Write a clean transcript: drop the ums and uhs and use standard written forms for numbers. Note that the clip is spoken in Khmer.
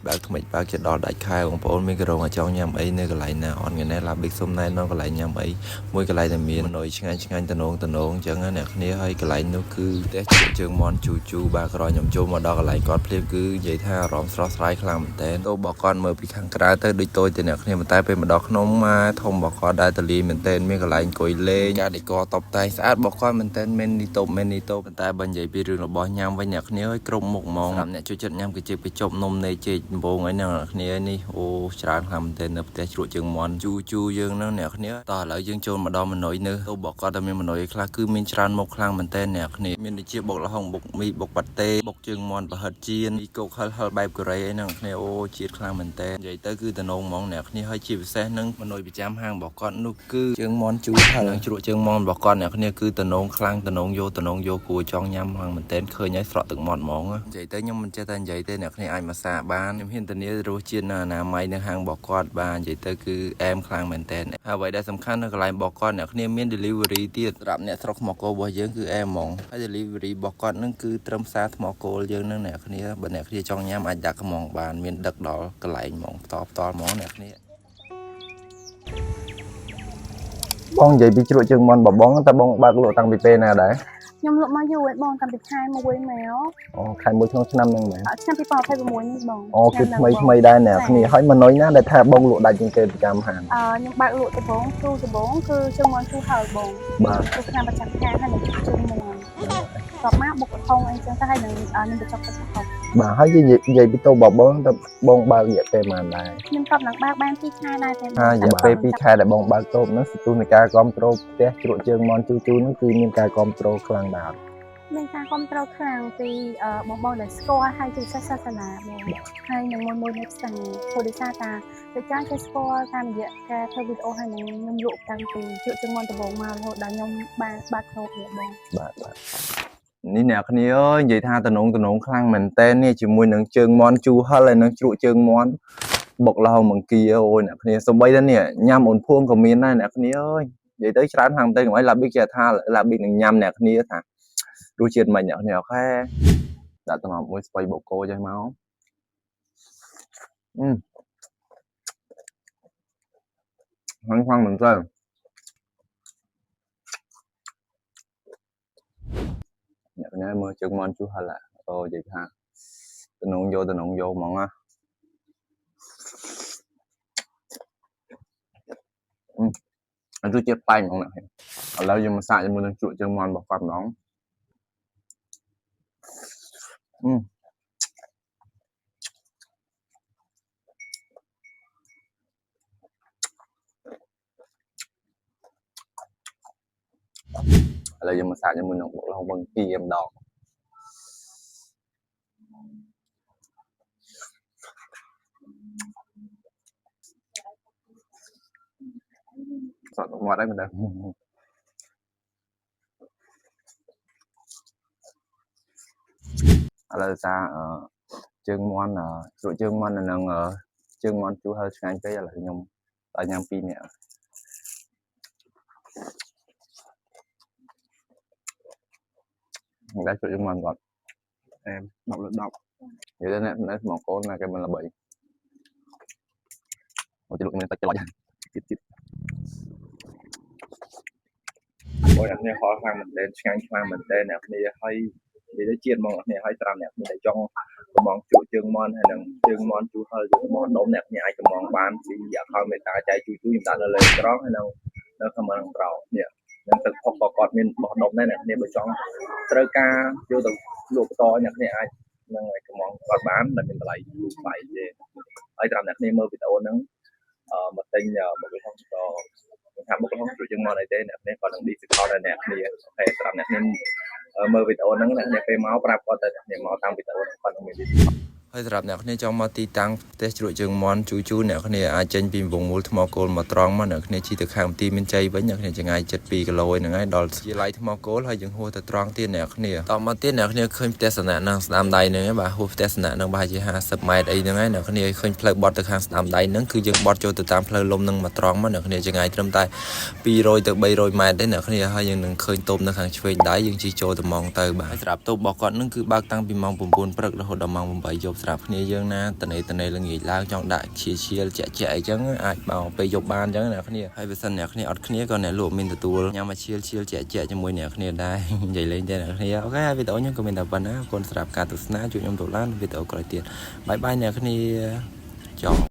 បើថ្មីបើគេដល់ដាច់ខែបងប្អូនមានក៏រងអាចចង់ញ៉ាំអីនៅកន្លែងណាអនថ្ងៃនេះឡាប៊ីកសុំណែនាំកន្លែងញ៉ាំអីមួយកន្លែងដែលមានមនុយឆ្ងាញ់ឆ្ងាញ់តំណងអញ្ចឹងអ្នកគ្នាហើយកន្លែងនោះគឺផ្ទះជើងមន់ជូបាទក្រោយខ្ញុំចូលមកដល់កន្លែងគាត់ភ្លាមគឺនិយាយថាអារម្មណ៍ស្រស់ស្រាយខ្លាំងមែនតើតោះបកគាត់មើលពីខាងក្រៅទៅដូចតូចតែអ្នកគ្នាប៉ុន្តែពេលមកដល់ក្នុងមកធំបកគាត់ដែរតលីមែនតើមានកន្លែងអង្គុយលេងការដេកតបតែងស្អាតបកគាត់មែនតើមាននីតូប៉ុន្តែបើនិយាយពីរឿងរបស់ញ៉ាំវិញអ្នកគ្នាឲ្យគ្រប់មុខហ្មងសម្រាប់អ្នកជួយចិត្តញ៉ាំគឺជាបញ្ចប់នំនៃចេកដំបងអីហ្នឹងអ្នកគ្នានេះអូច្រើនខ្លាំងមែនតើនៅផ្ទះជ្រក់ជើងមន់ជូយើងហ្នឹងអ្នកគ្នាតោះឥឡូវយើងចូលមកដល់មនុយនៅទៅបកគាត់តែមានមនុយខ្លះគឺមានច្រើនមុខខ្លាំងមែនតើអ្នកគ្នាមានដូចជាបុកល្ហុងបុកមីបុកបាត់តេបុកជើងមន់ប្រហិតចៀនមីកុកហិលបែបកូរ៉េអីហ្នឹងអ្នកគ្នាអូជាតិខ្លាំងមែនតើនិយាយទៅគឺតំណងហ្មងអ្នកគ្នាហើយជាពិសេសនឹងមនុយប្រចាំហាងបកគាត់នោះគឺជើងមន់ជូហិលជ្រក់ជើងមន់បកគាត់អ្នកគ្នាគឺតំណងខ្លាំងតំណងយកគួរចង់ញ៉ាំខ្លាំងមែនតើឃើញហើយស្រក់ទឹកមាត់ហ្មងនិយាយទៅខ្ញុំមិនចេះតែនិយាយទេអ្នកគ្នាអាចមកសាកបានខ្ញុំហ៊ានធានារសជាតិអនាម័យនៅហាងបកគាត់បាននិយាយទៅគឺអែមខ្លាំងមែនតើហើយអ្វីដែលសំខាន់នៅកន្លែងបកគាត់អ្នកគ្នាមាន delivery ទៀតសម្រាប់អ្នកស្រុកថ្មគោលរបស់យើងគឺអែមហ្មងហើយ delivery របស់គាត់នឹងគឺត្រឹមផ្សារថ្មគោលយើងនឹងអ្នកគ្នាបើអ្នកគ្នាចង់ញ៉ាំអាចដាក់កំងបានមានដឹកដល់កន្លែងហ្មងផ្ទាល់ហ្មងអ្នកគ្នាបងនិយាយពីជ្រក់ជើងមន់បងតែបងបើកលក់តាំងពីពេលណាដែរខ្ញុំលក់មកយូរហើយបងតាំងពីខែ1មកអូខែ1ក្នុងឆ្នាំហ្នឹងមែនឆ្នាំ2026នេះបងអូគឺថ្មីដែរអ្នកគ្នាហើយមនុយណាដែលថាបងលក់ដាច់ជាងគេប្រចាំហាងខ្ញុំបើកលក់ដំបងគ្រូដំបងគឺជើងមន់ជូហល់បងបាទគឺឆ្នាំប្រចាំខែហើយនឹងជើងមន់តបមកបុកកថងអីចឹងទៅហើយនឹងបញ្ចុកទឹកកបាទហើយនិយាយពីតោបងទៅបងបើករយៈពេលប៉ុន្មានដែរខ្ញុំតបនឹងបើកបាន2ខែដែរតែរយៈពេល2ខែដែលបងបើកតូបហ្នឹងសទូននៃការគ្រប់គ្រងផ្ទះជ្រក់ជើងមន់ជូហ្នឹងគឺមានការគ្រប់គ្រងខ្លាំងដែរមានការគ្រប់គ្រងខ្លាំងពីបងដែលស្គាល់ហើយជាសាសនាបងហើយនឹងមួយនៅផ្សារព្រោះដោយសារតាដូចចាគេស្គាល់តាមរយៈការធ្វើវីដេអូហើយនឹងខ្ញុំលក់តាំងពីជ្រក់ជើងមន់ដំបងមករហូតដល់ខ្ញុំបានបើកគ្របវាបងបាទនេះអ្នកគ្នាអើយនិយាយថាតំណងខ្លាំងមែនតើនេះជាមួយនឹងជើងមន់ជូហិលហើយនឹងជ្រក់ជើងមន់បុកល្ហុងបង្គាអូយអ្នកគ្នាសំបីតែនេះញ៉ាំអូនភួងក៏មានដែរអ្នកគ្នាអើយនិយាយទៅច្រើនខាងទៅកុំឲ្យឡាប៊ីកគេថាឡាប៊ីកនឹងញ៉ាំអ្នកគ្នាថារសជាតិមិនអ្នកគ្នាអូខេដាក់តំណមួយស្បៃបូកគោចេះមកខ្លាំងមែនតើអ្នកគ្នាមើលជើងមន់ជូហិលអូនិយាយថាតំណងយកហ្មងណារសជាតិប្លែកហ្មងអ្នកគ្នាឥឡូវយើងមកសាកជាមួយនឹងជ្រក់ជើងមន់របស់គាត់ម្ដងឥឡូវយើងមកសាកជាមួយនឹងបុកល្ហុងបង្គាម្ដងសក់មាត់ហើយមែនតើឥឡូវសាជើងមន់ជ្រក់ជើងមន់និងជើងមន់ជូរហើយឆ្ងាញ់ពេកឥឡូវខ្ញុំដល់ញ៉ាំ2នាក់តែជ្រក់ជើងមន់គាត់10លើ10និយាយទៅអ្នកស្មោកកូនណាគេមិនល្បីមកជិះលោកមានតែច្រឡំទៀតអូយអ្នកនេះខលខ្លាំងមែនទែនឆ្ងាញ់ខ្លាំងមែនទែនអ្នកនេះហើយនិយាយទៅជាតិមកអ្នកនេះហើយត្រាំអ្នកនេះចង់កំងជក់ជើងមន់ហើយនឹងជើងមន់ជូរហើយជើងមន់ដុំអ្នកនេះអាចកំងបានពីអខោមេតាចៃជូខ្ញុំដាក់នៅលើត្រង់ហើយនៅខាងមុខក្រោមនេះនឹងទឹកផុសក៏គាត់មានបោះដុំដែរអ្នកនេះបើចង់ត្រូវការយកទៅលក់បន្តអ្នកនេះអាចនឹងឲ្យកំងគាត់បានតែមានតម្លៃថ្លៃទេហើយត្រាំអ្នកនេះមើលវីដេអូហ្នឹងមកទិញបុកល្ហុងក៏ថាបុកល្ហុងជ្រក់ជើងមន់អីទេអ្នកនេះគាត់នឹង discount ដល់អ្នកនេះអូខេសម្រាប់អ្នកនេះមើលវីដេអូហ្នឹងអ្នកពេលមកប្រាប់គាត់តែអ្នកមកតាមវីដេអូគាត់នឹងមាន discount ហើយសម្រាប់អ្នកគ្នាចង់មកទីតាំងផ្ទះជ្រក់ជើងមន់ជូអ្នកគ្នាអាចចេញពីវងមូលថ្មគោលមកត្រង់មកអ្នកគ្នាជិះទៅខាងទីមានជ័យវិញអ្នកគ្នាចង្ងាយ7 គីឡូហ្នឹងហើយដល់ជាឡៃថ្មគោលហើយយើងហួសទៅត្រង់ទៀតអ្នកគ្នាតមកទៀតអ្នកគ្នាឃើញផ្ទះសំណាក់នឹងស្ដាំដៃហ្នឹងបាទហួសផ្ទះសំណាក់នឹងប្រហែលជា50ម៉ែត្រអីហ្នឹងហើយអ្នកគ្នាឃើញផ្លូវបត់ទៅខាងស្ដាំដៃហ្នឹងគឺយើងបត់ចូលទៅតាមផ្លូវលំនឹងមកត្រង់មកអ្នកគ្នាចង្ងាយត្រឹមតែ200ទៅ300ម៉ែត្រទេអ្នកគ្នាហើយយើងនឹងឃើញតូបនៅខាងឆ្វេងដៃយើងជិះចូលទៅម៉ោងទៅបាទសម្រាប់តូបរបស់គាត់ហ្នឹងគឺបើកតាំងពីម៉ោង9ព្រឹករហូតដល់ម៉ោង8យប់ ស្រាប់គ្នាយើងណាតនេល្ងាចឡើងចង់ដាក់ឈៀលជាក់អញ្ចឹងអាចមកពេលយប់បានអញ្ចឹងអ្នកគ្នាហើយបើសិនអ្នកគ្នាអត់គ្នាក៏អ្នកលក់មានទទួលញ៉ាំមកឈៀលជាក់ជាមួយអ្នកគ្នាដែរនិយាយលេងតែអ្នកគ្នាអូខេហើយវីដេអូខ្ញុំក៏មានតែប៉ុណ្ណាអរគុណសម្រាប់ការទស្សនាជួយខ្ញុំទៅឡានវីដេអូក្រោយទៀតបាយបាយអ្នកគ្នាចប់